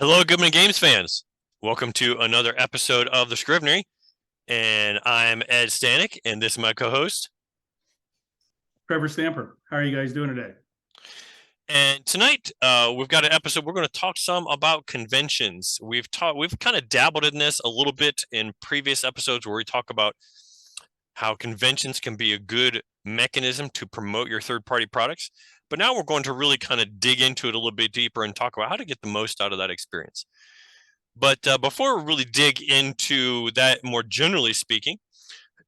Hello, Goodman Games fans. Welcome to another episode of the Scrivenery. And I'm Ed Stanek, and this is my co-host. Trevor Stamper. How are you guys doing today? And tonight, we've got an episode. We're going to talk some about conventions. We've kind of dabbled in this a little bit in previous episodes where we talk about how conventions can be a good mechanism to promote your third-party products. But now we're going to really kind of dig into it a little bit deeper and talk about how to get the most out of that experience. But before we really dig into that, more generally speaking,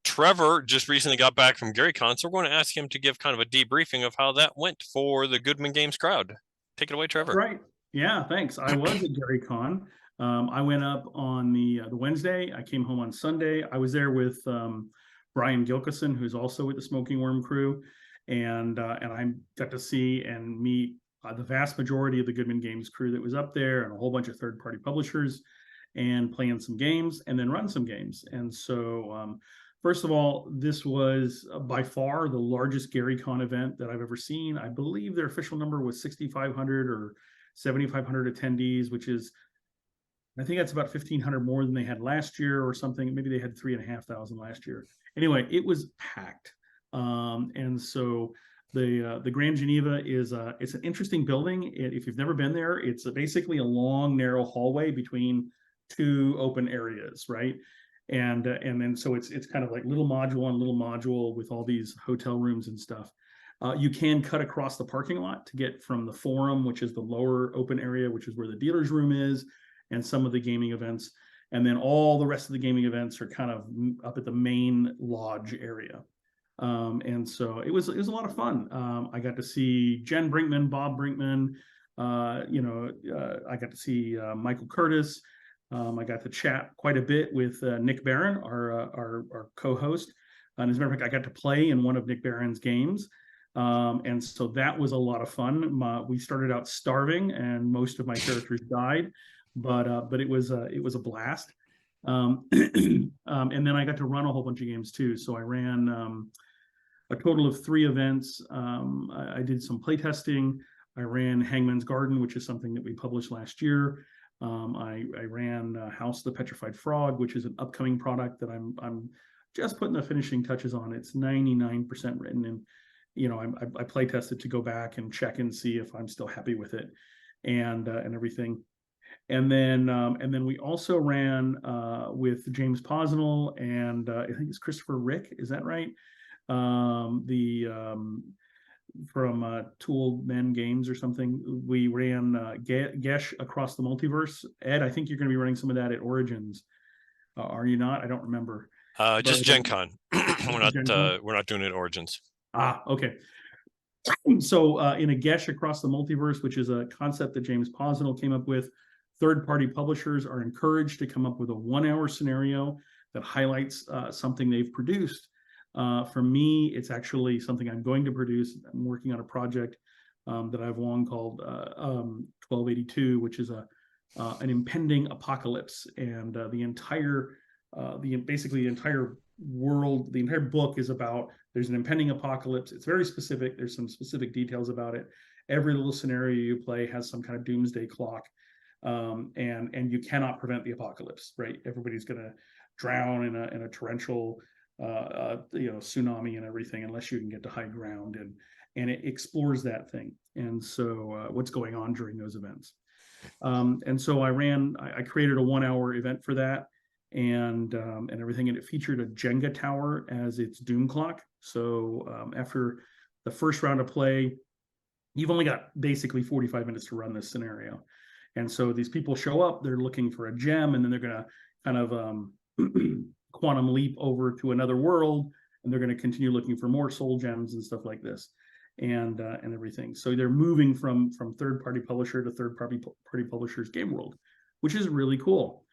Trevor just recently got back from GaryCon, so we're going to ask him to give kind of a debriefing of how that went for the Goodman Games crowd. Take it away, All Trevor. right. Yeah, thanks. I was at Gary Con. I went up on the Wednesday. I came home on Sunday. I was there with Brian Gilkison, who's also with the Smoking Worm crew, and I got to see and meet the vast majority of the Goodman Games crew that was up there, and a whole bunch of third-party publishers, and playing some games, and then run some games. And so, first of all, this was by far the largest GaryCon event that I've ever seen. I believe their official number was 6,500 or 7,500 attendees, which is, I think that's about 1,500 more than they had last year or something. Maybe they had 3,500 last year. Anyway, it was packed. And so the Grand Geneva is it's an interesting building. If you've never been there, it's basically a long, narrow hallway between two open areas, right? And then so it's kind of like little module on little module with all these hotel rooms and stuff. You can cut across the parking lot to get from the forum, which is the lower open area, which is where the dealer's room is, and some of the gaming events. And then all the rest of the gaming events are kind of up at the main lodge area. And so it was a lot of fun. I got to see Jen Brinkman, Bob Brinkman. I got to see Michael Curtis. I got to chat quite a bit with Nick Barron, our co-host. And as a matter of fact, I got to play in one of Nick Barron's games. And so that was a lot of fun. We started out starving, and most of my characters died, but it was a blast. And then I got to run a whole bunch of games too. So I ran a total of 3 events. I did some playtesting. I ran Hangman's Garden, which is something that we published last year. I ran House of the Petrified Frog, which is an upcoming product that I'm just putting the finishing touches on. It's 99% written, and I play tested to go back and check and see if I'm still happy with it, and everything. And then we also ran with James Posnell and I think it's Christopher Rick. Is that right? The From Tool Men Games or something. We ran Gesh Across the Multiverse. Ed, I think you're going to be running some of that at Origins. Are you not? I don't remember. Just But Gen Con. Gen Con? We're not doing it at Origins. Okay. So in a Gesh Across the Multiverse, which is a concept that James Posnell came up with, third-party publishers are encouraged to come up with a 1-hour scenario that highlights something they've produced. For me, it's actually something I'm going to produce. I'm working on a project that I've long called 1282, which is an impending apocalypse, and basically the entire world, the entire book is about there's an impending apocalypse. It's very specific. There's some specific details about it. Every little scenario you play has some kind of doomsday clock, and you cannot prevent the apocalypse, right? Everybody's going to drown in a torrential tsunami and everything, unless you can get to high ground, and it explores that thing, and so what's going on during those events. And so I created a 1-hour event for that, and everything, and it featured a Jenga tower as its doom clock. So after the first round of play, you've only got basically 45 minutes to run this scenario. And so these people show up, they're looking for a gem, and then they're going to kind of quantum leap over to another world, and they're going to continue looking for more soul gems and stuff like this, and everything. So they're moving from third-party publisher to third-party publisher's game world, which is really cool.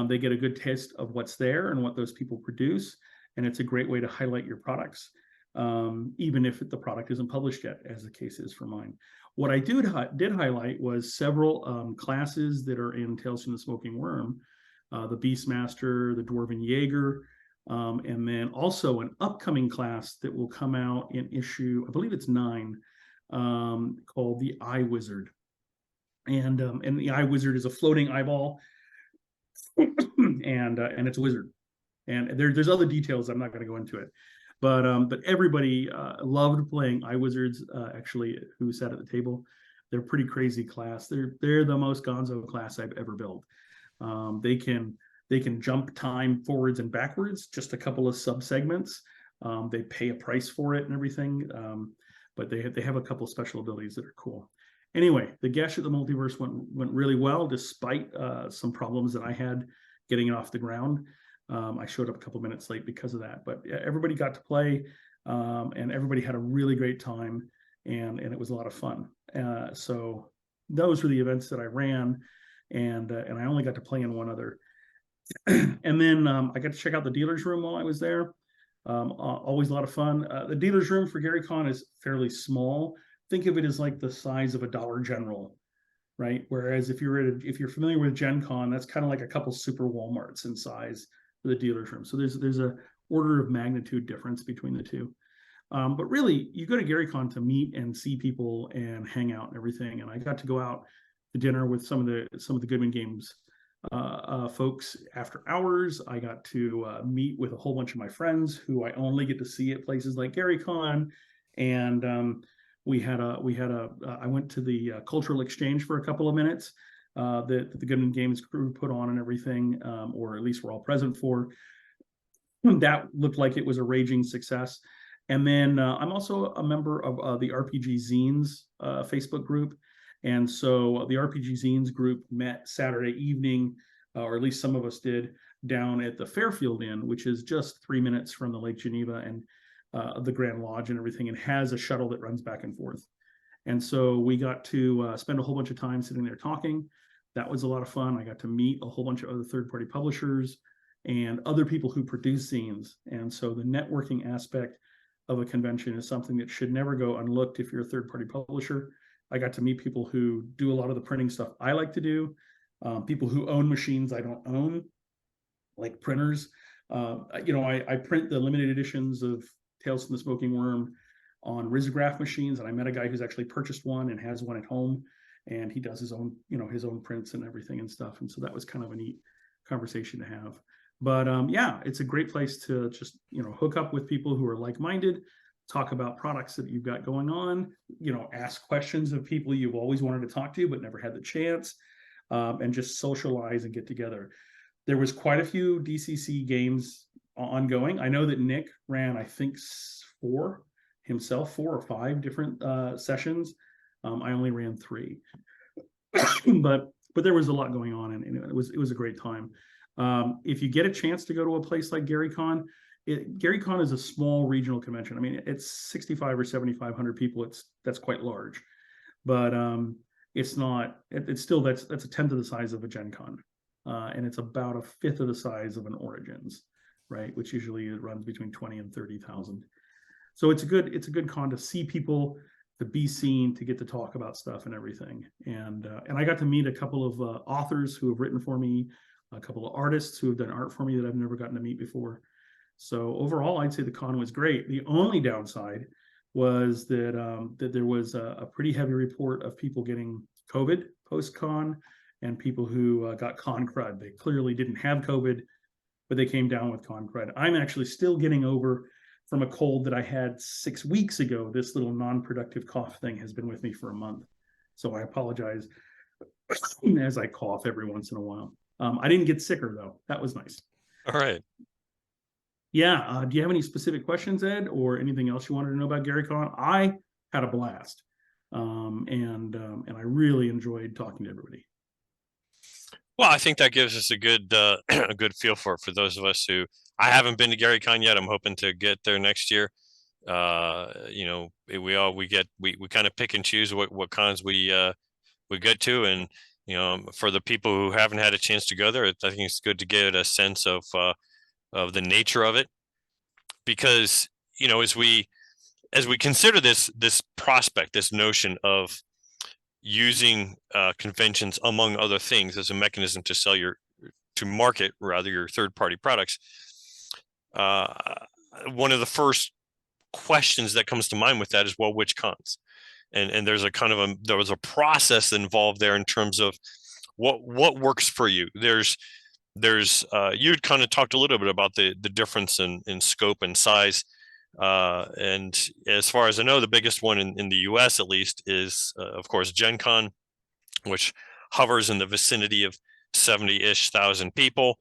They get a good taste of what's there and what those people produce, and it's a great way to highlight your products, even if the product isn't published yet, as the case is for mine. What I did highlight was several classes that are in Tales from the Smoking Worm, the Beastmaster, the Dwarven Jaeger, and then also an upcoming class that will come out in issue, I believe it's 9, called the Eye Wizard. and the eye wizard is a floating eyeball, and it's a wizard. And there's other details. I'm not going to go into it, but everybody loved playing eye wizards. Actually, who sat at the table, they're pretty crazy class. They're the most Gonzo class I've ever built. They can jump time forwards and backwards, just a couple of sub segments. They pay a price for it and everything, but they have a couple of special abilities that are cool. Anyway, the Gesh at the Multiverse went really well, despite some problems that I had getting it off the ground. I showed up a couple minutes late because of that, but everybody got to play, and everybody had a really great time, and it was a lot of fun. So those were the events that I ran, and I only got to play in one other. And then I got to check out the dealer's room while I was there. Always a lot of fun. The dealer's room for Gary Con is fairly small. Think of it as like the size of a Dollar General, right? Whereas if you're familiar with Gen Con, that's kind of like a couple super Walmarts in size for the dealer's room. So there's a order of magnitude difference between the two. But really, you go to GaryCon to meet and see people and hang out and everything. And I got to go out to dinner with some of the Goodman Games folks after hours. I got to meet with a whole bunch of my friends who I only get to see at places like GaryCon, and I went to the cultural exchange for a couple of minutes that the Goodman Games crew put on and everything, or at least we're all present for. That looked like it was a raging success. And then I'm also a member of the RPG Zines Facebook group. And so the RPG Zines group met Saturday evening, or at least some of us did, down at the Fairfield Inn, which is just 3 minutes from the Lake Geneva and the Grand Lodge and everything, and has a shuttle that runs back and forth. And so we got to spend a whole bunch of time sitting there talking. That was a lot of fun. I got to meet a whole bunch of other third-party publishers and other people who produce zines. And so the networking aspect of a convention is something that should never go unlooked if you're a third-party publisher. I got to meet people who do a lot of the printing stuff I like to do, people who own machines I don't own, like printers. I print the limited editions of Tales from the Smoking Worm on risograph machines, and I met a guy who's actually purchased one and has one at home, and he does his own prints and everything and stuff. And so that was kind of a neat conversation to have. But yeah, it's a great place to just hook up with people who are like-minded, talk about products that you've got going on, ask questions of people you've always wanted to talk to but never had the chance, and just socialize and get together. There was quite a few DCC games ongoing. I know that Nick ran, I think, 4 or 5 different sessions. I only ran 3, but there was a lot going on, and it was a great time. If you get a chance to go to a place like GaryCon, GaryCon is a small regional convention. I mean, it's 65 or 7,500 people. That's quite large, but it's not. It's still that's a tenth of the size of a Gen Con, and it's about a fifth of the size of an Origins, right? Which usually it runs between 20 and 30,000. So it's a good con to see people, to be seen, to get to talk about stuff and everything. And I got to meet a couple of authors who have written for me, a couple of artists who have done art for me that I've never gotten to meet before. So overall, I'd say the con was great. The only downside was that there was a pretty heavy report of people getting COVID post-con, and people who got con crud. They clearly didn't have COVID, but they came down with con crud. I'm actually still getting over from a cold that I had 6 weeks ago. This little non-productive cough thing has been with me for a month. So I apologize as I cough every once in a while. I didn't get sicker, though. That was nice. All right. Yeah. Do you have any specific questions, Ed, or anything else you wanted to know about GaryCon? I had a blast, and I really enjoyed talking to everybody. Well, I think that gives us a good a good feel for those of us who I haven't been to GaryCon yet. I'm hoping to get there next year. We kind of pick and choose what cons we get to, and for the people who haven't had a chance to go there, I think it's good to get a sense of the nature of it, because as we consider this prospect, this notion of using conventions, among other things, as a mechanism to market your third-party products. One of the first questions that comes to mind with that is, well, which cons? and there's a kind of there was a process involved there in terms of what works for you. There's you'd kind of talked a little bit about the difference in scope and size. And as far as I know, the biggest one in the US at least is, of course, Gen Con, which hovers in the vicinity of 70-ish thousand people.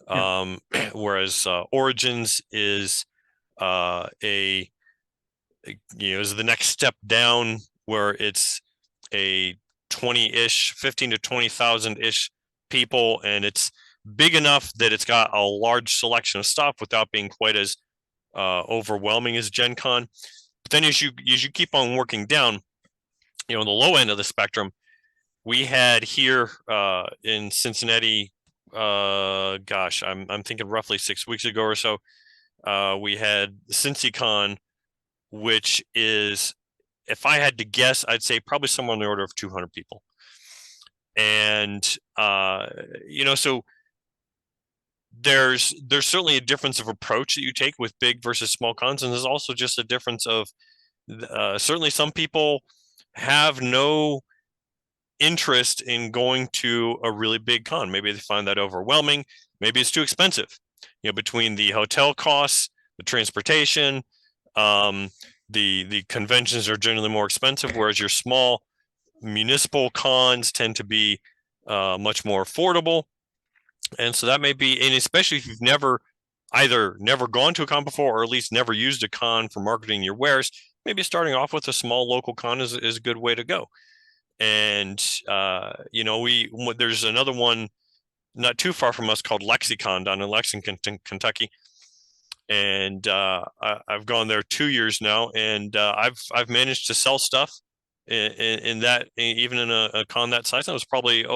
Yeah. Whereas Origins is a is the next step down, where it's a 20-ish, 15 to 20,000-ish people, and it's big enough that it's got a large selection of stuff without being quite as overwhelming as Gen Con. But then as you keep on working down, the low end of the spectrum, we had here in Cincinnati, gosh, I'm thinking roughly 6 weeks ago or so, we had CincyCon, which is, if I had to guess, I'd say probably somewhere on the order of 200 people. And so there's certainly a difference of approach that you take with big versus small cons, and there's also just a difference of certainly some people have no interest in going to a really big con. Maybe they find that overwhelming. Maybe it's too expensive. Between the hotel costs, the transportation, the conventions are generally more expensive, whereas your small municipal cons tend to be much more affordable. And so that may be, and especially if you've either never gone to a con before, or at least never used a con for marketing your wares, maybe starting off with a small local con is a good way to go. And there's another one not too far from us called Lexicon down in Lexington, Kentucky, and I've gone there 2 years now, and I've managed to sell stuff in that, even in a con that size. That was probably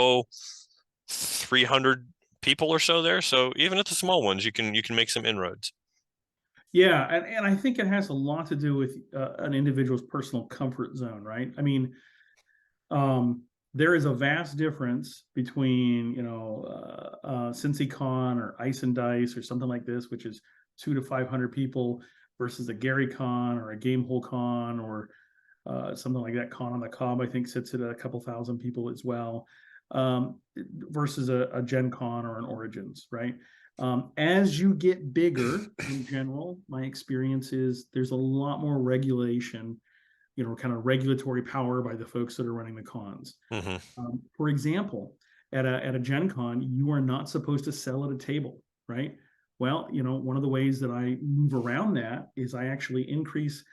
300 people or so there. So even at the small ones, you can make some inroads. Yeah, and I think it has a lot to do with an individual's personal comfort zone, right? I mean, there is a vast difference between, CincyCon or Ice and Dice or something like this, which is 200 to 500 people, versus a Gary Con or a Gamehole Con or something like that. Con on the Cob, I think, sits at a couple thousand people as well, versus a Gen Con or an Origins, right? As you get bigger, in general, my experience is there's a lot more regulation, kind of regulatory power by the folks that are running the cons. Mm-hmm. For example, at a Gen Con, you are not supposed to sell at a table, right? Well, one of the ways that I move around that is I actually increase.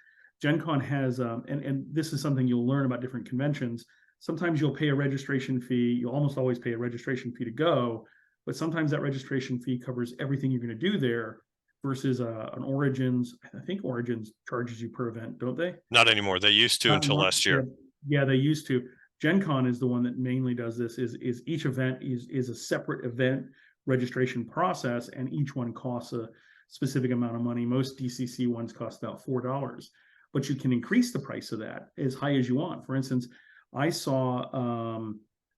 Gen Con has, and this is something you'll learn about different conventions. Sometimes you'll pay a registration fee. You'll almost always pay a registration fee to go, but sometimes that registration fee covers everything you're going to do there, versus an Origins. I think Origins charges you per event, don't they? Not anymore. They used to until last year. Yeah, they used to. Gen Con is the one that mainly does this. Is each event is a separate event registration process, and each one costs a specific amount of money. Most DCC ones cost about $4, but you can increase the price of that as high as you want. For instance, I saw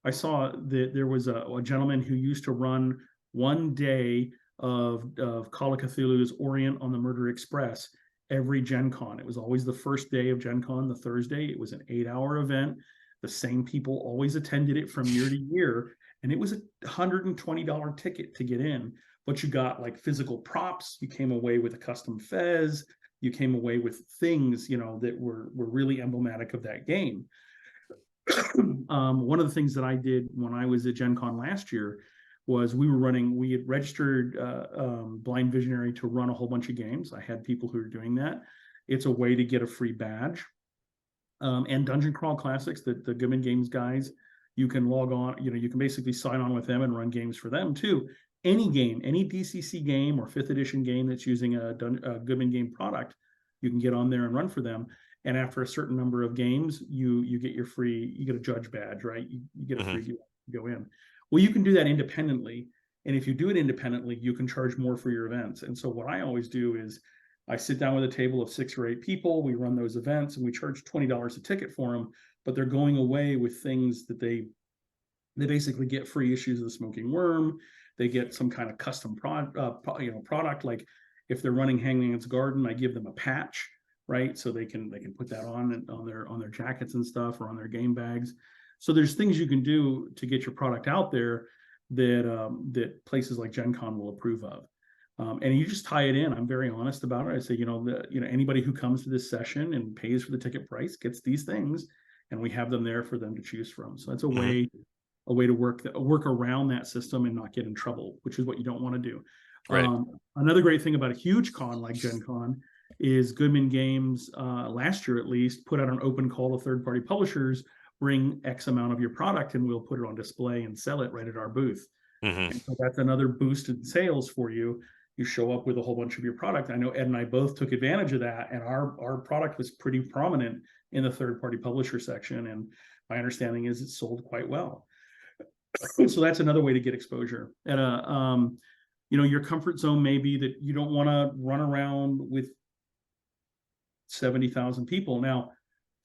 that there was a gentleman who used to run one day of Call of Cthulhu's Orient on the Murder Express every Gen Con. It was always the first day of Gen Con, the Thursday. It was an 8-hour event. The same people always attended it from year to year. And it was a $120 ticket to get in. But you got like physical props. You came away with a custom fez. You came away with things, that were really emblematic of that game. One of the things that I did when I was at Gen Con last year was we had registered Blind Visionary to run a whole bunch of games. I had people who were doing that. It's a way to get a free badge. And Dungeon Crawl Classics, the Goodman Games guys, you can log on, you can basically sign on with them and run games for them too. Any game, any DCC game or 5th edition game that's using a Goodman game product, you can get on there and run for them. And after a certain number of games, you get you get a judge badge, right? You get a free go in. Well, you can do that independently. And if you do it independently, you can charge more for your events. And so what I always do is I sit down with a table of 6 or 8 people, we run those events, and we charge $20 a ticket for them, but they're going away with things that they basically get free issues of the Smoking Worm. They get some kind of custom product. Like if they're running Hangman's Garden, I give them a patch right? So they can put that on their jackets and stuff, or on their game bags. So there's things you can do to get your product out there that places like Gen Con will approve of. And you just tie it in. I'm very honest about it. I say, anybody who comes to this session and pays for the ticket price gets these things, and we have them there for them to choose from. So that's a way to work around that system and not get in trouble, which is what you don't want to do. Right. Another great thing about a huge con like Gen Con is Goodman Games, last year at least, put out an open call to third-party publishers: bring X amount of your product and we'll put it on display and sell it right at our booth. And so that's another boost in sales for you. You show up with a whole bunch of your product. I know Ed and I both took advantage of that, and our product was pretty prominent in the third-party publisher section, and my understanding is it sold quite well. So that's another way to get exposure. At your comfort zone may be that you don't want to run around with 70,000 people. Now,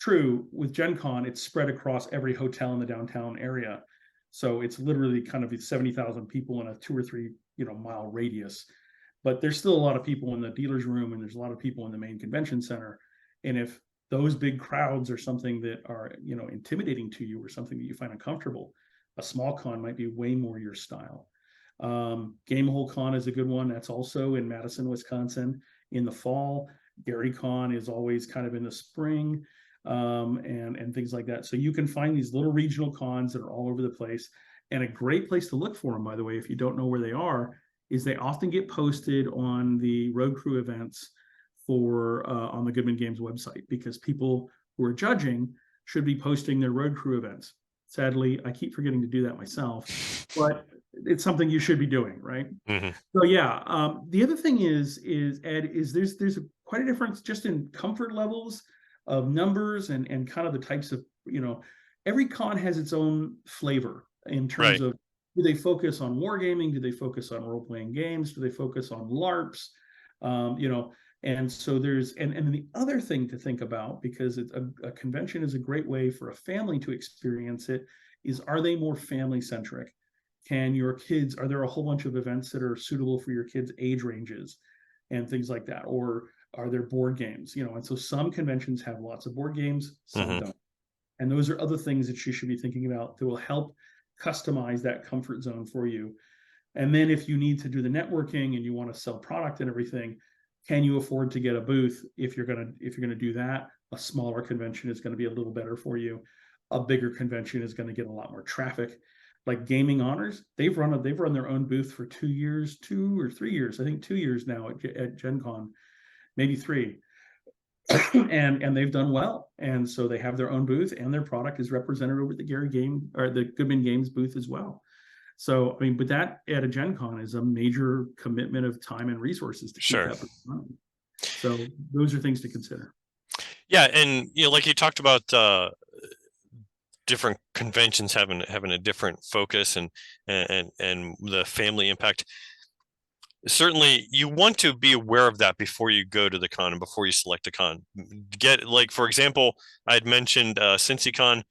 true, with Gen Con, it's spread across every hotel in the downtown area. So it's literally kind of 70,000 people in a 2 or 3 mile radius. But there's still a lot of people in the dealer's room, and there's a lot of people in the main convention center. And if those big crowds are something that are intimidating to you, or something that you find uncomfortable, a small con might be way more your style. Gamehole Con is a good one. That's also in Madison, Wisconsin, in the fall. Gary Con is always kind of in the spring, and things like that. So you can find these little regional cons that are all over the place. And a great place to look for them, by the way, if you don't know where they are, is they often get posted on the road crew events on the Goodman Games website, because people who are judging should be posting their road crew events. Sadly, I keep forgetting to do that myself, but it's something you should be doing, right? So yeah, the other thing is Ed, is there's quite a difference just in comfort levels of numbers and kind of the types of, every con has its own flavor in terms of, do they focus on wargaming? Do they focus on role-playing games? Do they focus on LARPs? And so and the other thing to think about, because a convention is a great way for a family to experience it, is, are they more family-centric? Are there a whole bunch of events that are suitable for your kids' age ranges and things like that? Or are there board games? And so some conventions have lots of board games, some don't. And those are other things that you should be thinking about that will help customize that comfort zone for you. And then if you need to do the networking and you want to sell product and everything, can you afford to get a booth? If you're gonna do that, a smaller convention is going to be a little better for you. A bigger convention is going to get a lot more traffic. Like Gaming Honors, they've run their own booth for 2 or 3 years. I think 2 years now at Gen Con, maybe 3. and they've done well. And so they have their own booth, and their product is represented over at the Goodman Games booth as well. So, I mean, but that at a Gen Con is a major commitment of time and resources to keep that running. So those are things to consider. Yeah, and like you talked about, different conventions having a different focus and the family impact. Certainly, you want to be aware of that before you go to the con and before you select a con. For example, I had mentioned CincyCon,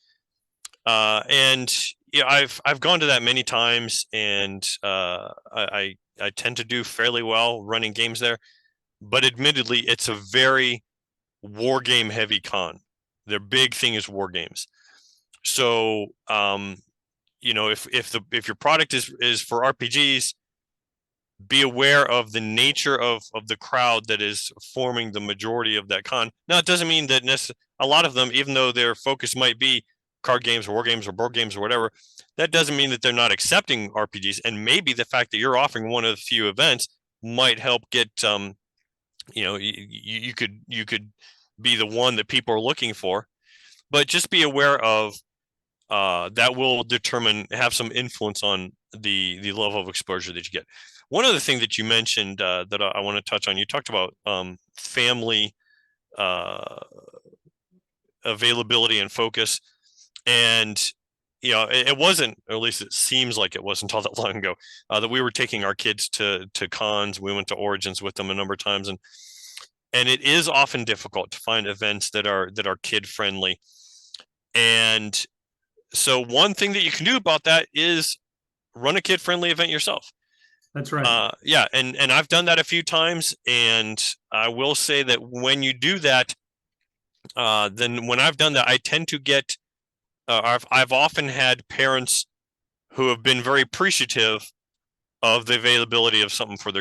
and I've gone to that many times, and I tend to do fairly well running games there. But admittedly, it's a very war game heavy con. Their big thing is war games. So if your product is for RPGs, be aware of the nature of the crowd that is forming the majority of that con. Now, it doesn't mean that a lot of them, even though their focus might be card games or war games or board games or whatever, that doesn't mean that they're not accepting RPGs. And maybe the fact that you're offering one of the few events might help get, you could be the one that people are looking for. But just be aware of that will have some influence on the level of exposure that you get. One other thing that you mentioned that I want to touch on, you talked about family availability and focus. And, it wasn't, or at least it seems like it wasn't all that long ago, that we were taking our kids to cons. We went to Origins with them a number of times. And it is often difficult to find events that are kid friendly. And so one thing that you can do about that is run a kid friendly event yourself. That's right. Yeah, and I've done that a few times, and I will say that when you do that, then when I've done that, I tend to get. I've often had parents who have been very appreciative of the availability of something for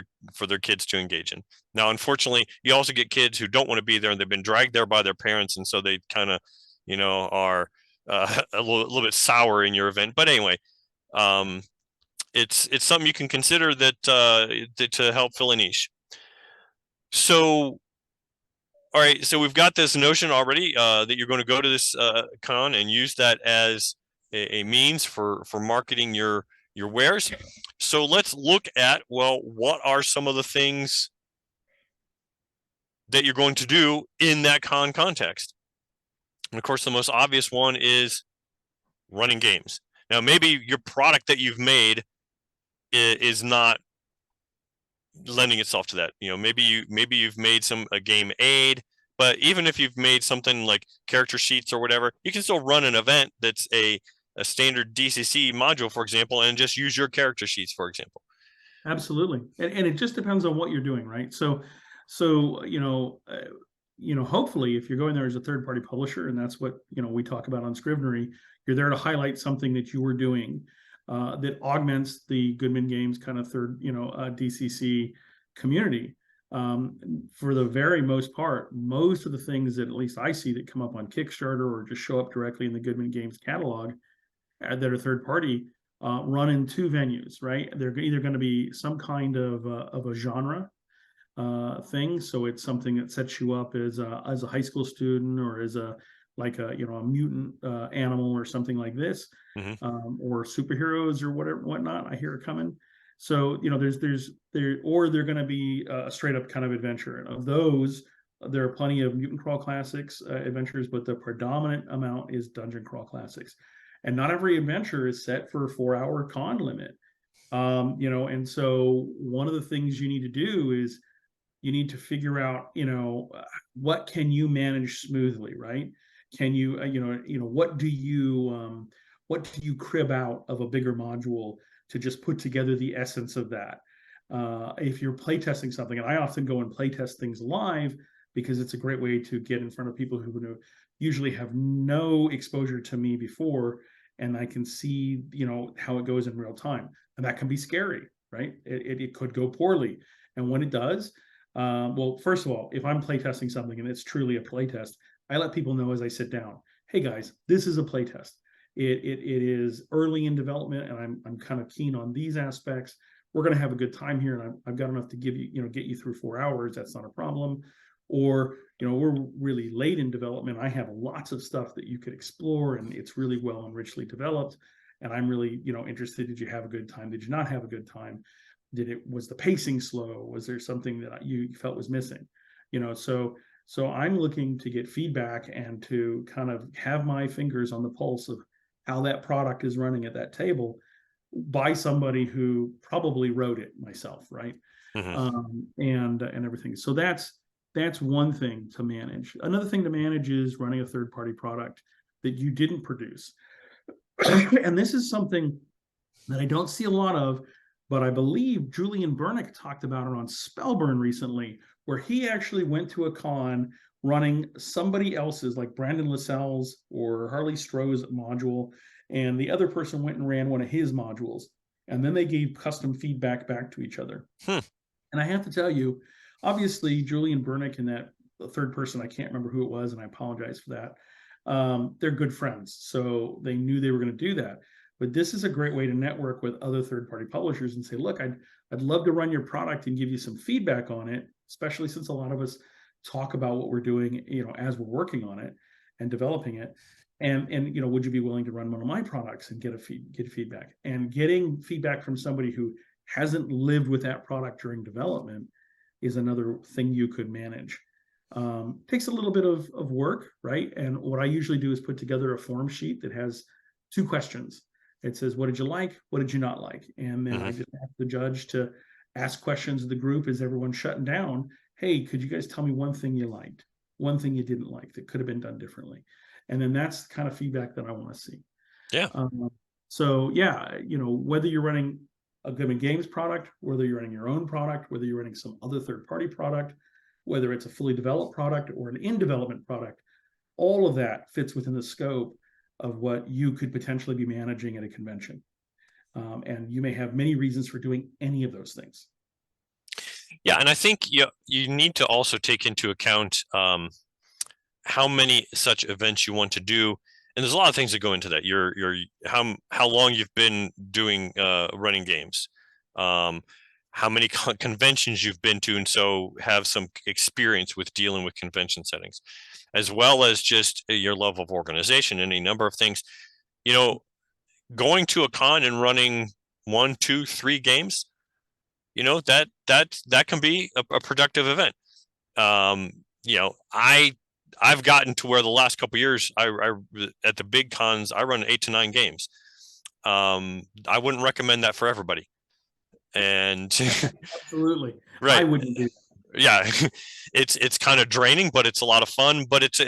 their kids to engage in. Now, unfortunately, you also get kids who don't want to be there and they've been dragged there by their parents, and so they kind of, are a little bit sour in your event. But anyway, um, it's something you can consider that to help fill a niche. So, all right, so we've got this notion already that you're going to go to this con and use that as a means for marketing your wares. So let's look at, well, what are some of the things that you're going to do in that con context? And of course, the most obvious one is running games. Now, maybe your product that you've made is not lending itself to that. Maybe you've made a game aid, but even if you've made something like character sheets or whatever, you can still run an event that's a standard DCC module, for example, and just use your character sheets, for example. Absolutely. And it just depends on what you're doing, right? So hopefully if you're going there as a third party publisher, and that's what, we talk about on Scrivenery, you're there to highlight something that you were doing that augments the Goodman Games kind of third, DCC community. For the very most part, most of the things that at least I see that come up on Kickstarter or just show up directly in the Goodman Games catalog that are third party run in two venues, right? They're either going to be some kind of a genre thing, so it's something that sets you up as a high school student or as a a mutant animal or something like this, Mm-hmm. or superheroes or whatever whatnot. I hear it coming. So there's or they're going to be a straight up kind of adventure. And of those, there are plenty of mutant crawl classics adventures, but the predominant amount is dungeon crawl classics. And not every adventure is set for a 4 hour con limit. And so one of the things you need to do is you need to figure out, what can you manage smoothly, right? Can you, what do you crib out of a bigger module to just put together the essence of that? If you're playtesting something, and I often go and playtest things live because it's a great way to get in front of people who usually have no exposure to me before, and I can see, how it goes in real time, and that can be scary, right? It could go poorly, and when it does, well, first of all, if I'm playtesting something and it's truly a playtest, I let people know as I sit down, hey guys, this is a playtest. It is early in development, and I'm kind of keen on these aspects. We're going to have a good time here, and I've got enough to give you, get you through 4 hours. That's not a problem. Or we're really late in development. I have lots of stuff that you could explore, and it's really well and richly developed. And I'm really interested. Did you have a good time? Did you not have a good time? Was the pacing slow? Was there something that you felt was missing? So I'm looking to get feedback and to kind of have my fingers on the pulse of how that product is running at that table by somebody who probably wrote it myself, right? Mm-hmm. And everything. So that's one thing to manage. Another thing to manage is running a third party product that you didn't produce. And this is something that I don't see a lot of, but I believe Julian Burnick talked about it on Spellburn recently, where he actually went to a con running somebody else's, like Brandon Lascelles or Harley Stroh's module, and the other person went and ran one of his modules, and then they gave custom feedback back to each other. And I have to tell you, obviously, Julian Burnick and that third person, I can't remember who it was, and I apologize for that. They're good friends, so they knew they were going to do that. But this is a great way to network with other third-party publishers and say, look, I'd love to run your product and give you some feedback on it, especially since a lot of us talk about what we're doing, as we're working on it and developing it. And would you be willing to run one of my products and get feedback? And getting feedback from somebody who hasn't lived with that product during development is another thing you could manage. Takes a little bit of work, right? And what I usually do is put together a form sheet that has 2 questions. It says, what did you like? What did you not like? And then I just ask the judge to ask questions of the group as everyone's shutting down. Hey, could you guys tell me one thing you liked, one thing you didn't like that could have been done differently? And then that's the kind of feedback that I want to see. Yeah. So yeah, whether you're running a Goodman Games product, whether you're running your own product, whether you're running some other third-party product, whether it's a fully developed product or an in-development product, all of that fits within the scope of what you could potentially be managing at a convention. And you may have many reasons for doing any of those things. Yeah, and I think you need to also take into account how many such events you want to do, and there's a lot of things that go into that. Your how long you've been doing running games, how many conventions you've been to, and so have some experience with dealing with convention settings, as well as just your level of organization and a number of things. Going to a con and running 1, 2, 3 games, that can be a productive event. I've gotten to where the last couple of years, I at the big cons, I run 8 to 9 games. I wouldn't recommend that for everybody. And Absolutely, right, I wouldn't do that. Yeah, it's kind of draining, but it's a lot of fun. But it's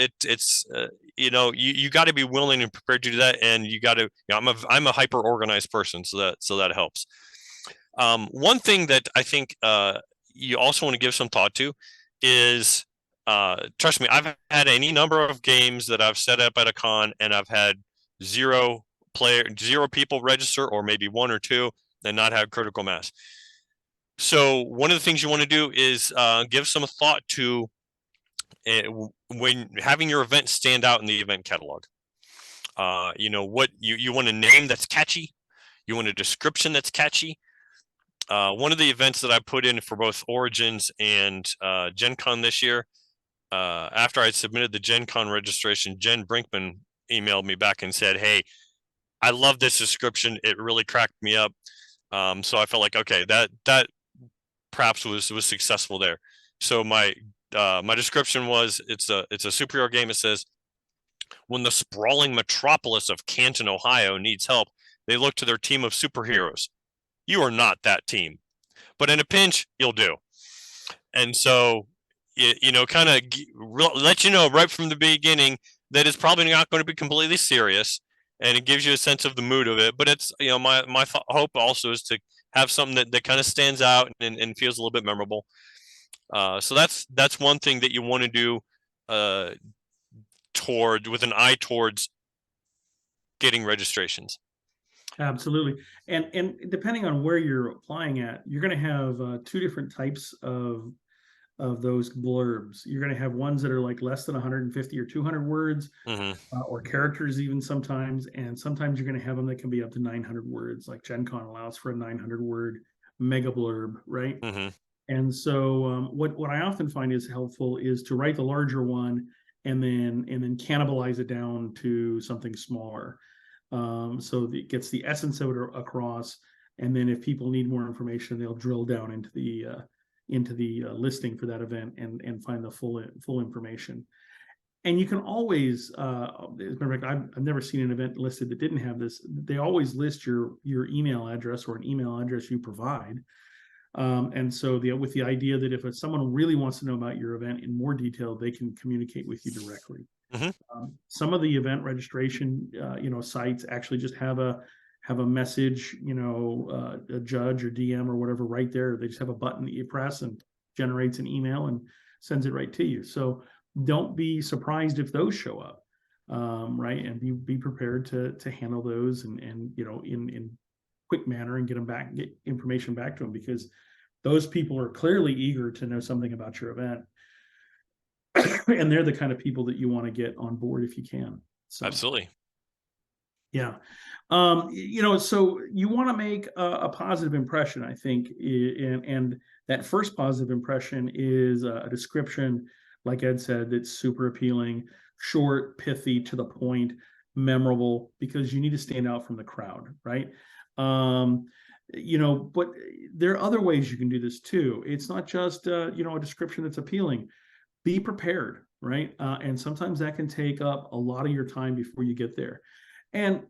you got to be willing and prepared to do that, and you got to. I'm a hyper organized person, so that helps. One thing that I think you also want to give some thought to is, trust me, I've had any number of games that I've set up at a con, and I've had zero people register, or maybe 1 or 2, and not have critical mass. So one of the things you want to do is give some thought to when having your event stand out in the event catalog. What you want a name that's catchy. You want a description that's catchy. One of the events that I put in for both Origins and Gen Con this year, after I submitted the Gen Con registration, Jen Brinkman emailed me back and said, "Hey, I love this description. It really cracked me up." So I felt like, okay, that perhaps was successful there. So my description was, it's a superhero game. It says, when the sprawling metropolis of Canton, Ohio needs help, they look to their team of superheroes. You are not that team, but in a pinch, you'll do. And so, kind of let you know right from the beginning that it's probably not going to be completely serious, and it gives you a sense of the mood of it. But it's, my hope also is to have something that kind of stands out and feels a little bit memorable. So that's one thing that you want to do with an eye towards getting registrations. Absolutely. And depending on where you're applying at, you're going to have 2 different types of those blurbs. You're going to have ones that are like less than 150 or 200 words, or characters even sometimes. And sometimes you're going to have them that can be up to 900 words, like Gen Con allows for a 900 word mega blurb, right? And so what I often find is helpful is to write the larger one and then cannibalize it down to something smaller. So it gets the essence of it across. And then if people need more information, they'll drill down into the listing for that event and find the full information. And you can always, I've never seen an event listed that didn't have this. They always list your email address or an email address you provide. And so with the idea that if someone really wants to know about your event in more detail, they can communicate with you directly. Some of the event registration, sites actually just have a message, a judge or DM or whatever right there. They just have a button that you press and generates an email and sends it right to you. So don't be surprised if those show up, right? And be prepared to handle those and in quick manner and get information back to them, because those people are clearly eager to know something about your event. And they're the kind of people that you want to get on board if you can. So, absolutely. Yeah. So you want to make a positive impression, I think. And that first positive impression is a description, like Ed said, that's super appealing, short, pithy, to the point, memorable, because you need to stand out from the crowd, right? But there are other ways you can do this too. It's not just, a description that's appealing. Be prepared, right? And sometimes that can take up a lot of your time before you get there. And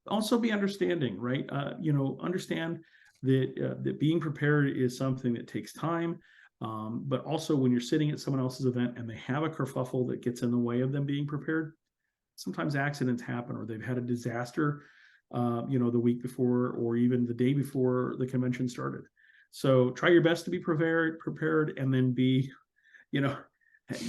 also be understanding, right? Understand that being prepared is something that takes time. But also when you're sitting at someone else's event and they have a kerfuffle that gets in the way of them being prepared, sometimes accidents happen, or they've had a disaster the week before or even the day before the convention started. So try your best to be prepared, and then you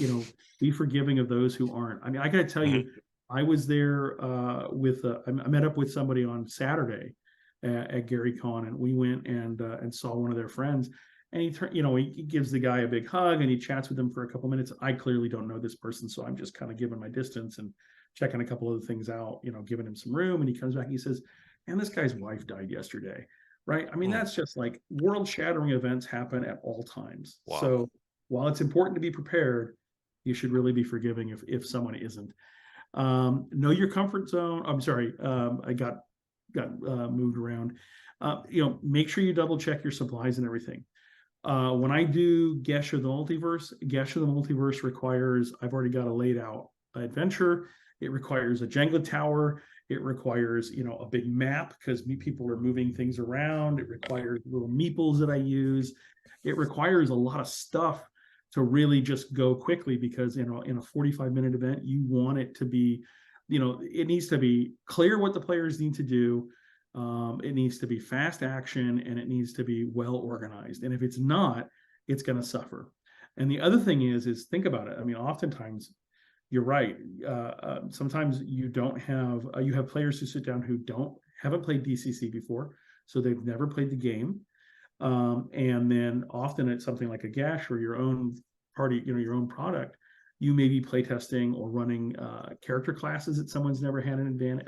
know, be forgiving of those who aren't. I mean, I got to tell Hmm. you, I was there I met up with somebody on Saturday at Gary Con, and we went and saw one of their friends. And he gives the guy a big hug and he chats with him for a couple minutes. I clearly don't know this person, so I'm just kind of giving my distance and checking a couple of things out, giving him some room. And he comes back and he says, "Man, this guy's wife died yesterday." Right? I mean, Mm, that's just like world-shattering events happen at all times. wow. So while it's important to be prepared, you should really be forgiving if someone isn't. Know your comfort zone. I'm sorry, I got moved around. Make sure you double check your supplies and everything. When I do Gesh of the Multiverse requires, I've already got a laid out adventure. It requires a Jenga tower. It requires, a big map because people are moving things around. It requires little meeples that I use. It requires a lot of stuff to really just go quickly because, in a 45-minute event, you want it to be, it needs to be clear what the players need to do. It needs to be fast action and it needs to be well organized. And if it's not, it's going to suffer. And the other thing is think about it. I mean, oftentimes you're right. Sometimes you have players who sit down who haven't played DCC before, so they've never played the game. And then often it's something like a Gash or your own party, your own product. You may be playtesting or running character classes that someone's never had an advantage,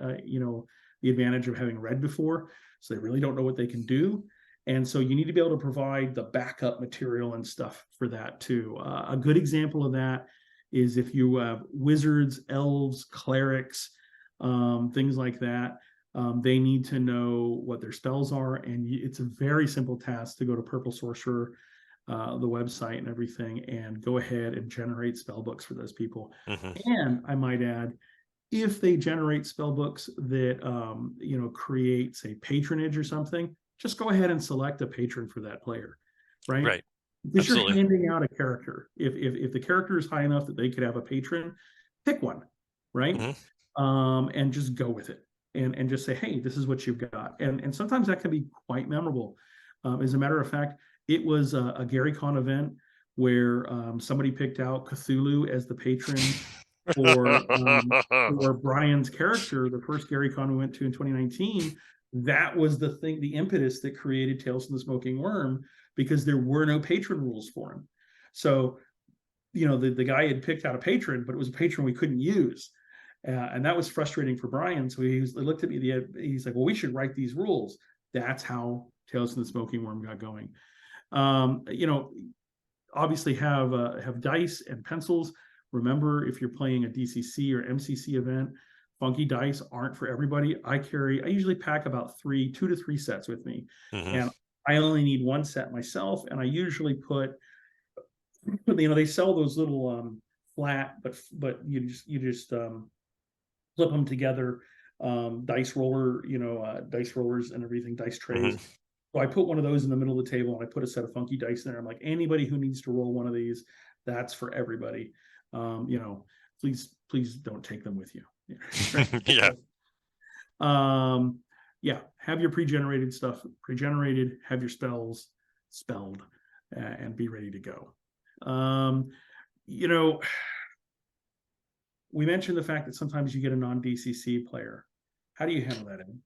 the advantage of having read before, so they really don't know what they can do. And so you need to be able to provide the backup material and stuff for that too. A good example of that is if you have wizards, elves, clerics, things like that. They need to know what their spells are, and it's a very simple task to go to Purple Sorcerer, the website and everything, and go ahead and generate spell books for those people. Hmm. And I might add, if they generate spell books that create, say, patronage or something, just go ahead and select a patron for that player, right? Right. Because you're Absolutely. handing out a character. If the character is high enough that they could have a patron, pick one, right? Hmm. And just go with it, and just say, hey, this is what you've got. And sometimes that can be quite memorable. As a matter of fact, it was a Gary Con event where somebody picked out Cthulhu as the patron for Brian's character, the first Gary Con we went to in 2019. That was the impetus that created Tales from the Smoking Worm, because there were no patron rules for him. So, the guy had picked out a patron, but it was a patron we couldn't use. And that was frustrating for Brian. So he looked at me, he's like, well, we should write these rules. That's how Tales from the Smoking Worm got going. Um, you know, Obviously have dice and pencils. Remember, if you're playing a DCC or MCC event, funky dice aren't for everybody. I usually pack about 2 to 3 sets with me, Hmm. and I only need one set myself. And I usually put, they sell those little flat, but you just flip them together, dice rollers and everything, dice trays. Hmm. So I put one of those in the middle of the table and I put a set of funky dice in there. I'm like, anybody who needs to roll one of these, that's for everybody. Please don't take them with you. Yeah. um, yeah, have your pre-generated stuff pre-generated, have your spells spelled, and be ready to go. You know, we mentioned the fact that sometimes you get a non-DCC player. How do you handle that, Ed?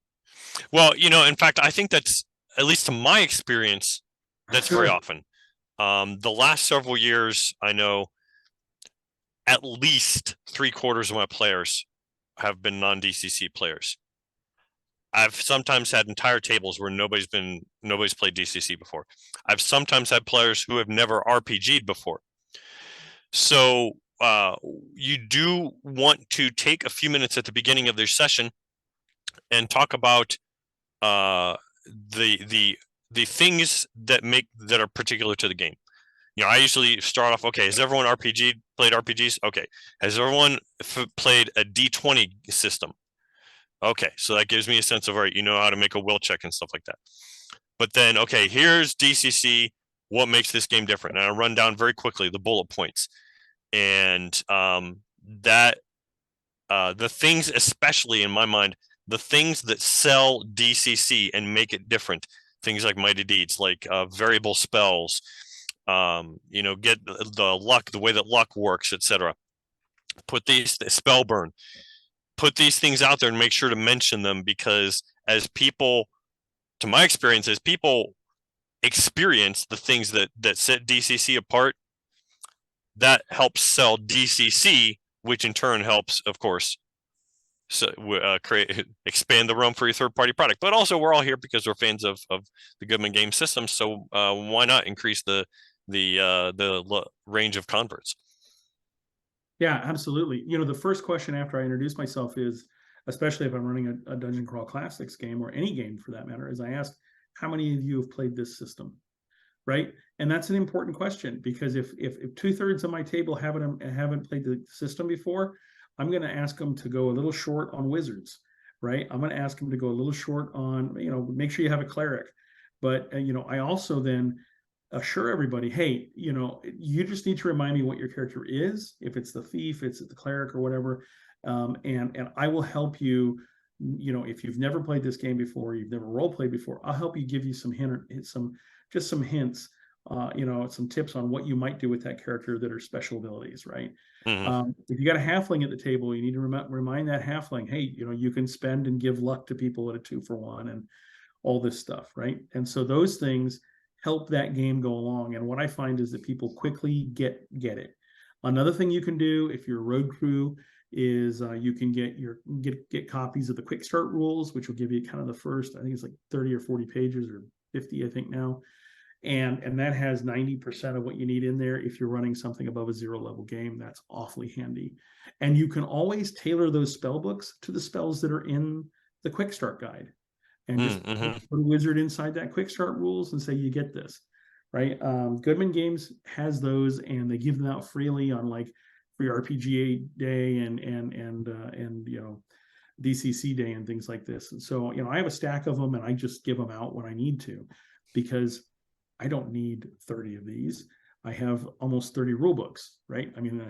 Well, in fact, I think that's, at least to my experience, that's very Sure. often. The last several years, I know at least 3/4 of my players have been non-DCC players. I've sometimes had entire tables where nobody's played DCC before. I've sometimes had players who have never RPG'd before. So you do want to take a few minutes at the beginning of their session and talk about uh, the things that are particular to the game. I usually start off, okay, has everyone played RPGs? Okay. Has everyone played a D20 system? Okay, so that gives me a sense of, all right, you know how to make a will check and stuff like that. But then, okay, here's DCC. What makes this game different? And I run down very quickly the bullet points. And the things, especially in my mind, the things that sell DCC and make it different. Things like mighty deeds, like variable spells, get the luck, the way that luck works, etc. Put these spell burn, put these things out there and make sure to mention them, because as people, to my experience, as people experience the things that set DCC apart, that helps sell DCC, which in turn helps, of course, so expand the realm for your third party product. But also, we're all here because we're fans of the Goodman game system. So why not increase the range of converts? Yeah, absolutely. The first question after I introduce myself is, especially if I'm running a Dungeon Crawl Classics game, or any game for that matter, is I ask, how many of you have played this system? Right? And that's an important question, because if 2/3 of my table haven't played the system before, I'm going to ask them to go a little short on wizards, right? I'm going to ask them to go a little short on, make sure you have a cleric. But I also then assure everybody, hey, you just need to remind me what your character is. If it's the thief, it's the cleric, or whatever, and I will help you. If you've never played this game before, you've never role played before, I'll help you, give you some hints, some tips on what you might do with that character that are special abilities, right? Mm-hmm. If you got a halfling at the table, you need to remind that halfling, hey, you can spend and give luck to people at a 2-for-1, and all this stuff, right? And so those things help that game go along. And what I find is that people quickly get it. Another thing you can do if you're a road crew is you can get copies of the quick start rules, which will give you kind of the first, I think it's like 30 or 40 pages, or 50, I think now. And that has 90% of what you need in there. If you're running something above a 0 level game, that's awfully handy. And you can always tailor those spell books to the spells that are in the quick start guide, and just Mm-hmm. put a wizard inside that quick start rules and say, you get this, right? Goodman Games has those, and they give them out freely on like free RPG day and DCC day and things like this. And so I have a stack of them, and I just give them out when I need to, because I don't need 30 of these. I have almost 30 rule books, right? I mean,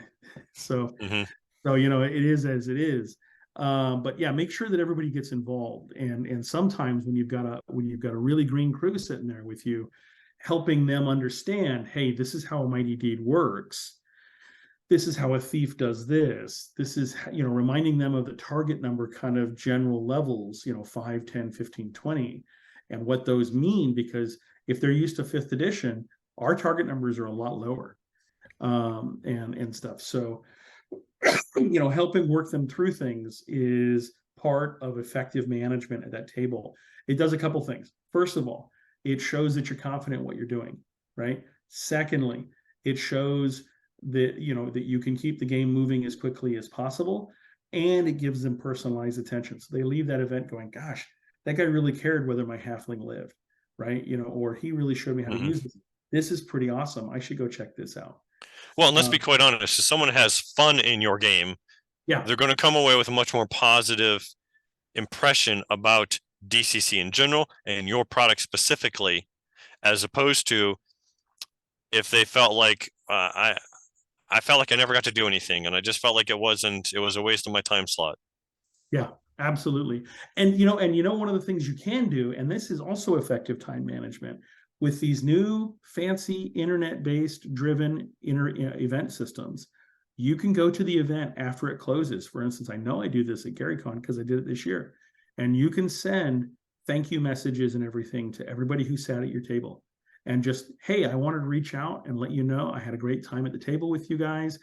so Mm-hmm. it is as it is. But yeah, make sure that everybody gets involved. And sometimes when you've got a really green crew sitting there with you, helping them understand, hey, this is how a mighty deed works. This is how a thief does this. This is, reminding them of the target number kind of general levels, 5, 10, 15, 20, and what those mean, because if they're used to 5th edition, our target numbers are a lot lower, and stuff. So, helping work them through things is part of effective management at that table. It does a couple things. First of all, it shows that you're confident in what you're doing, right? Secondly, it shows that that you can keep the game moving as quickly as possible, and it gives them personalized attention. So they leave that event going, gosh, that guy really cared whether my halfling lived, right? Or he really showed me how to Mm-hmm. use this. This is pretty awesome. I should go check this out. Well, and let's be quite honest. If someone has fun in your game, Yeah, they're going to come away with a much more positive impression about DCC in general and your product specifically, as opposed to if they felt like I felt like I never got to do anything, and I just felt like it was a waste of my time slot. yeah, absolutely. And one of the things you can do, and this is also effective time management, with these new fancy internet-based driven event systems, you can go to the event after it closes. For instance, I know I do this at GaryCon because I did it this year, and you can send thank you messages and everything to everybody who sat at your table, and just, hey, I wanted to reach out and let you know I had a great time at the table with you guys.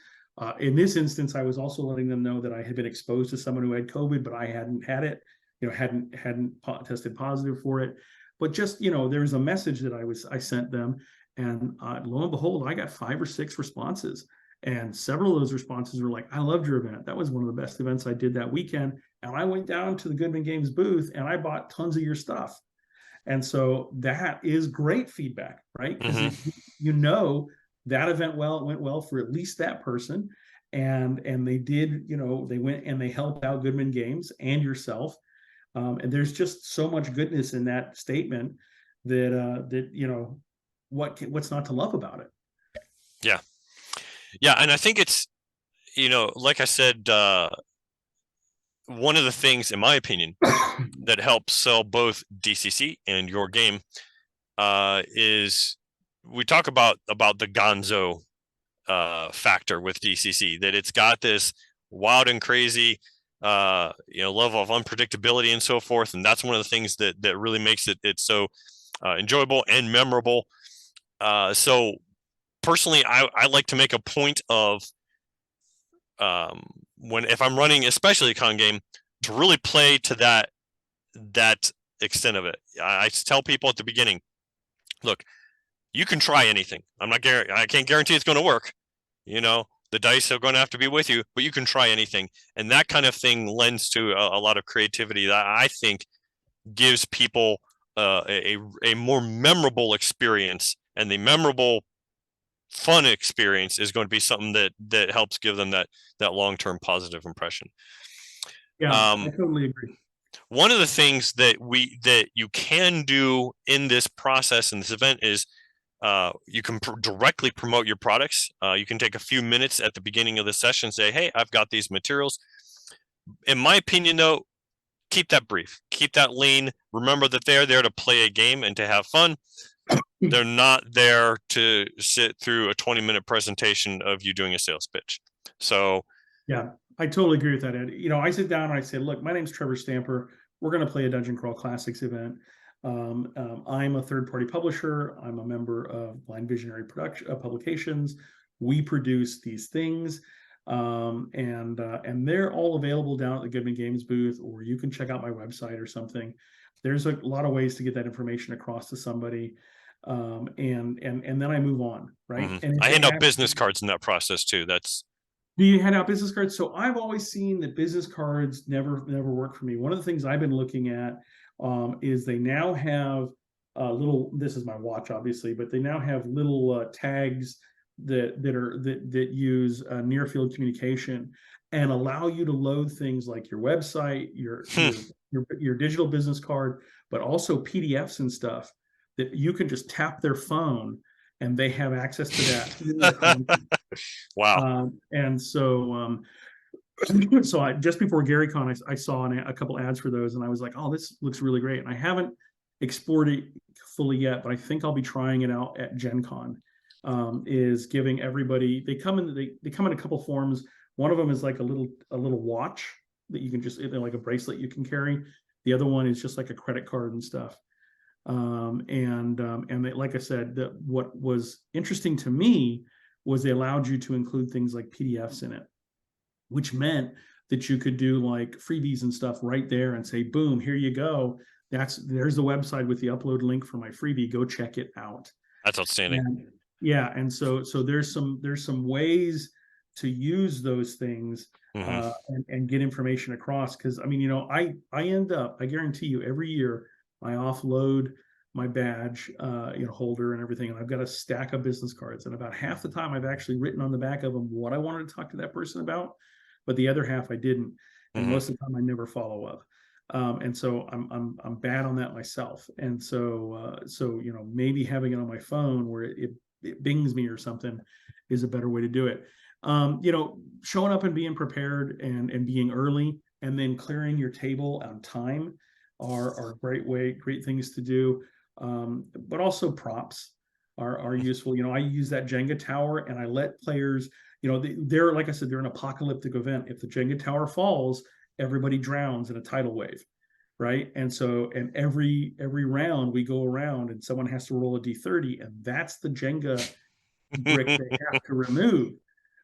In this instance, I was also letting them know that I had been exposed to someone who had COVID, but I hadn't had it, hadn't tested positive for it. But just, there was a message that I sent them, and lo and behold, I got 5 or 6 responses, and several of those responses were like, I loved your event. That was one of the best events I did that weekend, and I went down to the Goodman Games booth and I bought tons of your stuff. And so that is great feedback, right? Because Mm-hmm. that event went well for at least that person, and they did, they went and they helped out Goodman Games and yourself, and there's just so much goodness in that statement that what's not to love about it. Yeah, yeah, and I think it's like I said one of the things, in my opinion, that helps sell both DCC and your game is we talk about the Gonzo factor with DCC, that it's got this wild and crazy level of unpredictability and so forth, and that's one of the things that really makes it so enjoyable and memorable. So personally, I like to make a point of if I'm running especially a con game, to really play to that extent of it. I tell people at the beginning, look, you can try anything. I can't guarantee it's going to work. The dice are going to have to be with you, but you can try anything. And that kind of thing lends to a lot of creativity that I think gives people a more memorable experience, and the memorable fun experience is going to be something that helps give them that long-term positive impression. Yeah, I totally agree. One of the things that you can do in this process, in this event, is you can directly promote your products. You can take a few minutes at the beginning of the session and say, hey, I've got these materials. In my opinion, though, keep that brief, keep that lean. Remember that they're there to play a game and to have fun. They're not there to sit through a 20-minute presentation of you doing a sales pitch. So yeah, I totally agree with that, Ed. I sit down and I say, look, my name's Trevor Stamper. We're going to play a Dungeon Crawl Classics event. I'm a third-party publisher. I'm a member of Blind Visionary Publications. We produce these things, and they're all available down at the Goodman Games booth, or you can check out my website or something. There's a lot of ways to get that information across to somebody, and then I move on, right? Mm-hmm. And I hand out business cards in that process too. Do you hand out business cards? So I've always seen that business cards never work for me. One of the things I've been looking at is they now have little. This is my watch, obviously, but they now have little tags that use near field communication and allow you to load things like your website, your digital business card, but also PDFs and stuff that you can just tap their phone and they have access to that. Wow. And so I just before GaryCon, I saw a couple ads for those, and I was like, oh, this looks really great. And I haven't explored it fully yet, but I think I'll be trying it out at Gen Con. Is giving everybody, they come in a couple forms. One of them is like a little watch that you can just, like a bracelet you can carry. The other one is just like a credit card and stuff. Like I said, what was interesting to me was they allowed you to include things like PDFs in it, which meant that you could do like freebies and stuff right there and say, boom, here you go. There's the website with the upload link for my freebie. Go check it out. That's outstanding. And so there's some ways to use those things and get information across. Because I end up, I guarantee you, every year I offload my badge holder and everything, and I've got a stack of business cards, and about half the time I've actually written on the back of them what I wanted to talk to that person about, but the other half I didn't, and most of the time I never follow up. And so I'm bad on that myself, and so maybe having it on my phone where it bings me or something is a better way to do it. Showing up and being prepared and being early, and then clearing your table on time are great things to do. But also props are useful. I use that Jenga tower, and I let players, they're, like I said, they're an apocalyptic event. If the Jenga tower falls, everybody drowns in a tidal wave, right? And every round we go around and someone has to roll a D30, and that's the Jenga brick they have to remove,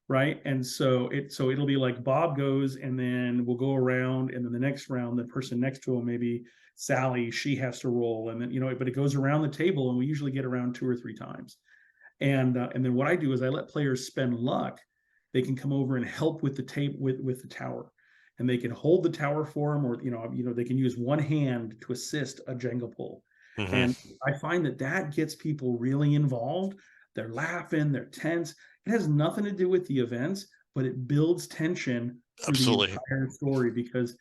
right? And so it'll be like Bob goes, and then we'll go around, and then the next round the person next to him, maybe Sally, she has to roll, and then but it goes around the table, and we usually get around 2 or 3 times. And then what I do is I let players spend luck. They can come over and help with the tape with the tower, and they can hold the tower for them, or they can use one hand to assist a Jenga pull. And I find that gets people really involved. They're laughing, they're tense. It has nothing to do with the events, but it builds tension through the entire story because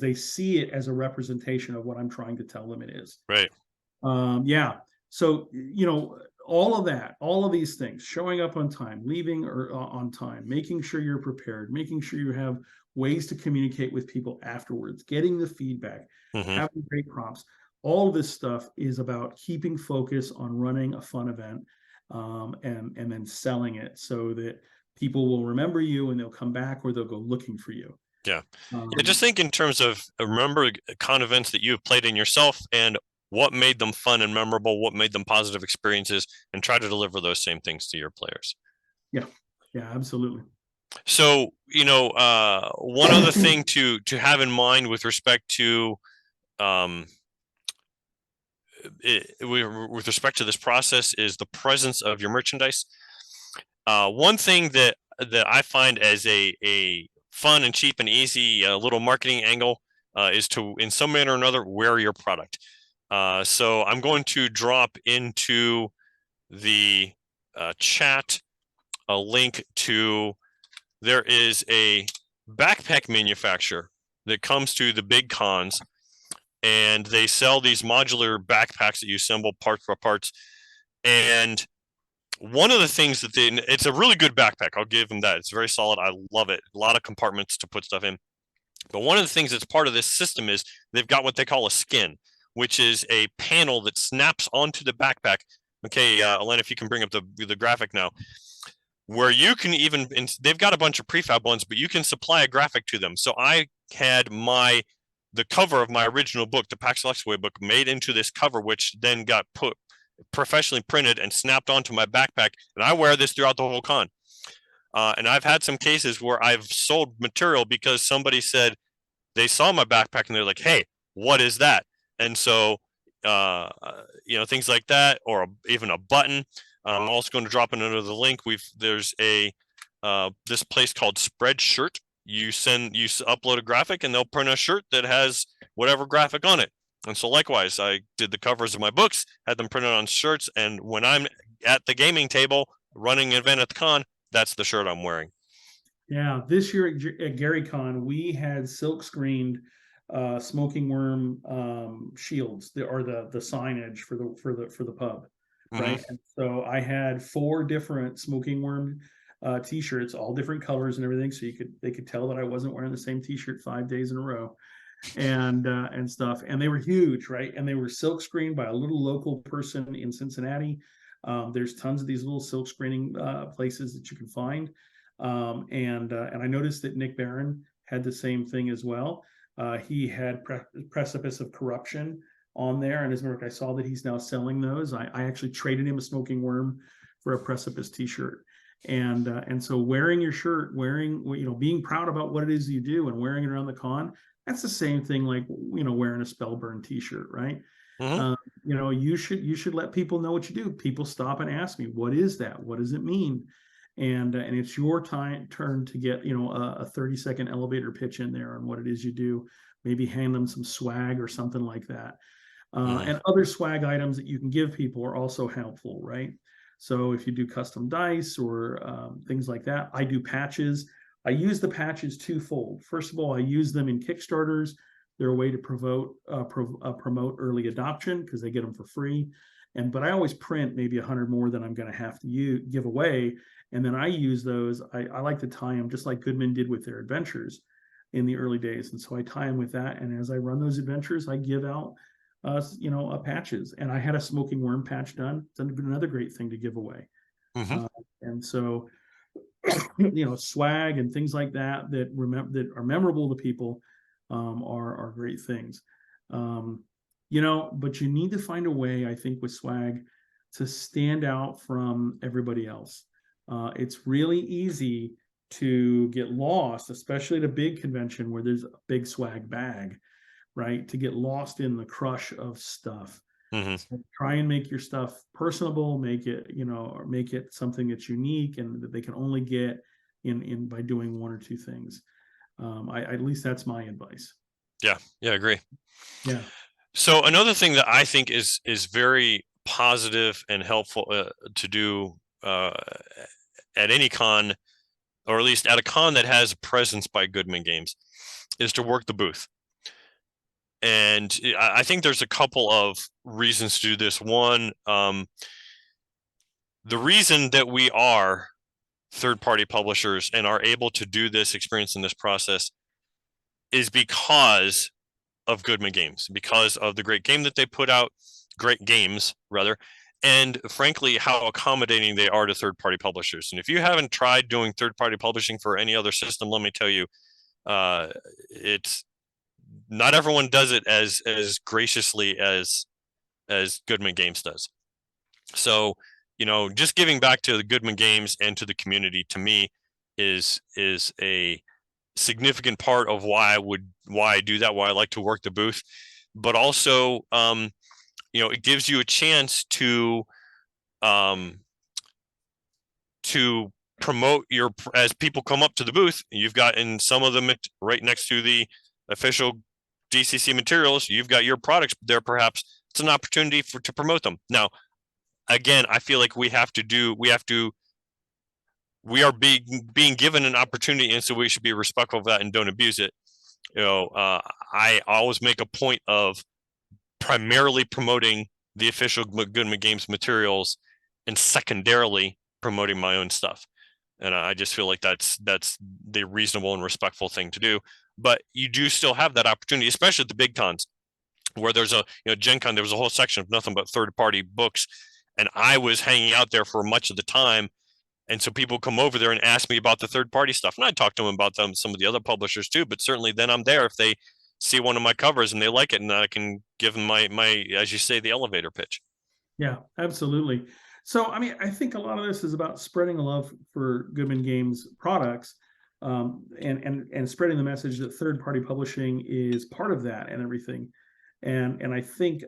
they see it as a representation of what I'm trying to tell them it is. Right. So, all of that, all of these things, showing up on time, leaving or on time, making sure you're prepared, making sure you have ways to communicate with people afterwards, getting the feedback, Mm-hmm. having great prompts. All of this stuff is about keeping focus on running a fun event, and then selling it so that people will remember you and they'll come back or they'll go looking for you. Yeah. Yeah, just Um, think in terms of remember con events that you have played in yourself and what made them fun and memorable, what made them positive experiences, and try to deliver those same things to your players. yeah, yeah, absolutely. So, one other thing to have in mind with respect to um, with respect to this process is the presence of your merchandise. One thing that I find as a fun and cheap and easy little marketing angle is to, in some manner or another, wear your product. So I'm going to drop into the chat a link to, there is a backpack manufacturer that comes to the big cons, and they sell these modular backpacks that you assemble part for parts. And one of the things that it's a really good backpack. I'll give them that. It's very solid. I love it. A lot of compartments to put stuff in. But one of the things that's part of this system is they've got what they call a skin, which is a panel that snaps onto the backpack. Okay, Elena, if you can bring up the graphic now, where you can even, they've got a bunch of prefab ones, but you can supply a graphic to them. So I had the cover of my original book, the Pax Luxway book, made into this cover, which then got put professionally printed and snapped onto my backpack, and I wear this throughout the whole con. And I've had some cases where I've sold material because somebody said they saw my backpack and they're like, "Hey, what is that?" And so, things like that, or even a button. I'm also going to drop in another link. There's this place called Spreadshirt. You upload a graphic and they'll print a shirt that has whatever graphic on it. And so likewise, I did the covers of my books, had them printed on shirts, and when I'm at the gaming table running an event at the con, that's the shirt I'm wearing. Yeah, this year at GaryCon, we had silk screened smoking worm shields, the signage for the pub, right? Mm-hmm. And so I had four different smoking worm t-shirts, all different colors and everything, so they could tell that I wasn't wearing the same t-shirt 5 days in a row, and stuff. And they were huge, right? And they were silk screened by a little local person in Cincinnati. There's tons of these little silk screening places that you can find. And I noticed that Nick Barron had the same thing as well. He had Precipice of Corruption on there, and as a matter of fact, I saw that he's now selling those. I actually traded him a smoking worm for a Precipice T-shirt, and so wearing your shirt, being proud about what it is you do, and wearing it around the con. That's the same thing like wearing a Spellburn T-shirt, right? Mm-hmm. You should let people know what you do. People stop and ask me, "What is that? What does it mean?" And it's your turn to get a 30-second elevator pitch in there on what it is you do. Maybe hand them some swag or something like that. Mm-hmm. And other swag items that you can give people are also helpful, right? So if you do custom dice or things like that, I do patches. I use the patches twofold. First of all, I use them in Kickstarters. They're a way to promote early adoption because they get them for free. But I always print maybe 100 more than I'm going to have to give away, and then I use those. I like to tie them just like Goodman did with their adventures in the early days, and so I tie them with that. And as I run those adventures, I give out patches. And I had a smoking worm patch done. It's another great thing to give away. Mm-hmm. And so swag and things like that are memorable to people are great things. But you need to find a way, I think, with swag to stand out from everybody else. It's really easy to get lost, especially at a big convention where there's a big swag bag, right? To get lost in the crush of stuff. Mm-hmm. So try and make your stuff personable, or make it something that's unique and that they can only get in by doing one or two things. At least that's my advice. Yeah, I agree. Yeah. So another thing that I think is very positive and helpful to do at any con, or at least at a con that has a presence by Goodman Games, is to work the booth. And I think there's a couple of reasons to do this. One, the reason that we are third-party publishers and are able to do this experience in this process is because of Goodman Games, because of the great game that they put out, great games rather, and frankly, how accommodating they are to third-party publishers. And if you haven't tried doing third-party publishing for any other system, let me tell you, it's not everyone does it as graciously as Goodman Games does. So, just giving back to the Goodman Games and to the community, to me, is a significant part of why I do that, why I like to work the booth. But also, it gives you a chance to promote as people come up to the booth. You've got in some of them right next to the official DCC materials, you've got your products there. Perhaps it's an opportunity to promote them. Now, again, I feel like we are being given an opportunity, and so we should be respectful of that and don't abuse it. I always make a point of primarily promoting the official Goodman Games materials and secondarily promoting my own stuff. And I just feel like that's the reasonable and respectful thing to do. But you do still have that opportunity, especially at the big cons, where there's Gen Con, there was a whole section of nothing but third-party books, and I was hanging out there for much of the time. And so people come over there and ask me about the third-party stuff, and I talk to them about some of the other publishers too. But certainly, then I'm there if they see one of my covers and they like it, and I can give them my, as you say, the elevator pitch. Yeah, absolutely. So, I mean, I think a lot of this is about spreading the love for Goodman Games products, and spreading the message that third-party publishing is part of that and everything. And I think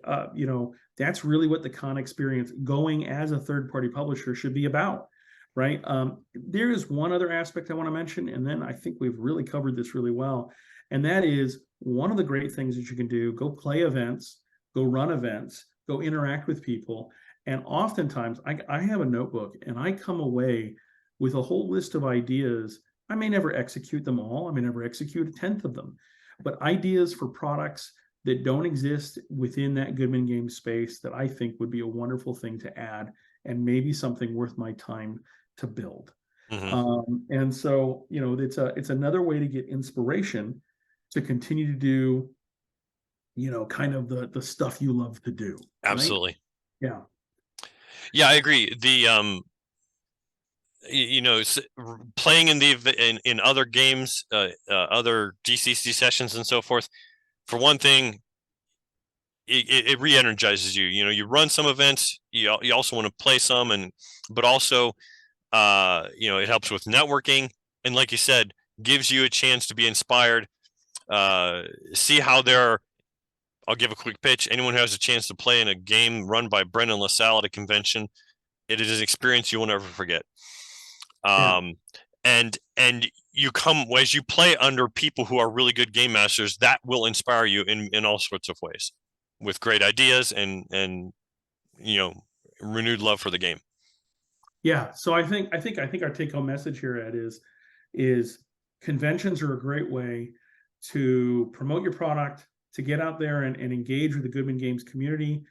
that's really what the con experience going as a third-party publisher should be about, right? There is one other aspect I want to mention, and then I think we've really covered this really well, and that is one of the great things that you can do: go play events, go run events, go interact with people. And oftentimes I have a notebook and I come away with a whole list of ideas. I may never execute them all. I may never execute a tenth of them, but ideas for products that don't exist within that Goodman Games space that I think would be a wonderful thing to add, and maybe something worth my time to build. And so, it's another way to get inspiration to continue to do, kind of the stuff you love to do. Absolutely. Right? Yeah. Yeah, I agree. The playing in other games, other DCC sessions and so forth, for one thing, it re-energizes you. You run some events, you also want to play some, but also it helps with networking, and like you said, gives you a chance to be inspired, see how I'll give a quick pitch. Anyone who has a chance to play in a game run by Brendan LaSalle at a convention, it is an experience you will never forget. And you come, as you play under people who are really good game masters, that will inspire you in all sorts of ways, with great ideas and renewed love for the game. Yeah. So I think our take home message here, Ed, is conventions are a great way to promote your product, to get out there and engage with the Goodman Games community,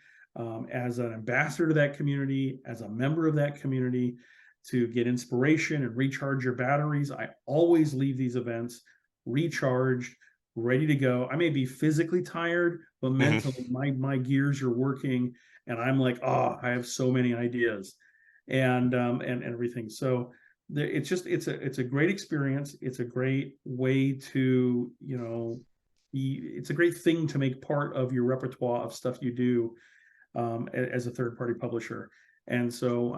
as an ambassador to that community, as a member of that community, to get inspiration and recharge your batteries. I always leave these events recharged, ready to go. I may be physically tired, but mentally my gears are working, and I'm like, oh, I have so many ideas, and everything. So it's a great experience. It's a great way to, it's a great thing to make part of your repertoire of stuff you do, as a third-party publisher. And so,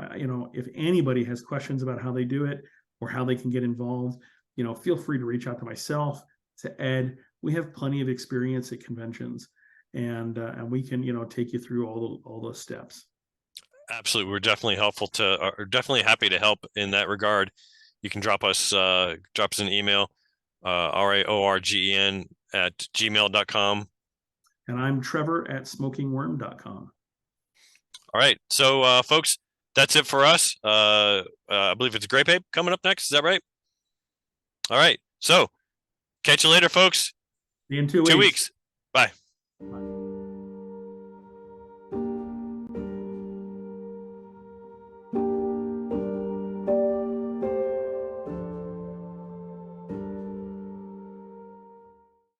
if anybody has questions about how they do it or how they can get involved, feel free to reach out to myself, to Ed. We have plenty of experience at conventions, and we can, take you through all those steps. Absolutely, we're definitely definitely happy to help in that regard. You can drop us an email, raorgen@gmail.com. And I'm Trevor at smokingworm.com. All right. So, folks, that's it for us. I believe it's Grape Ape coming up next. Is that right? All right. So, catch you later, folks. See you in 2 weeks. 2 weeks. Bye. Bye.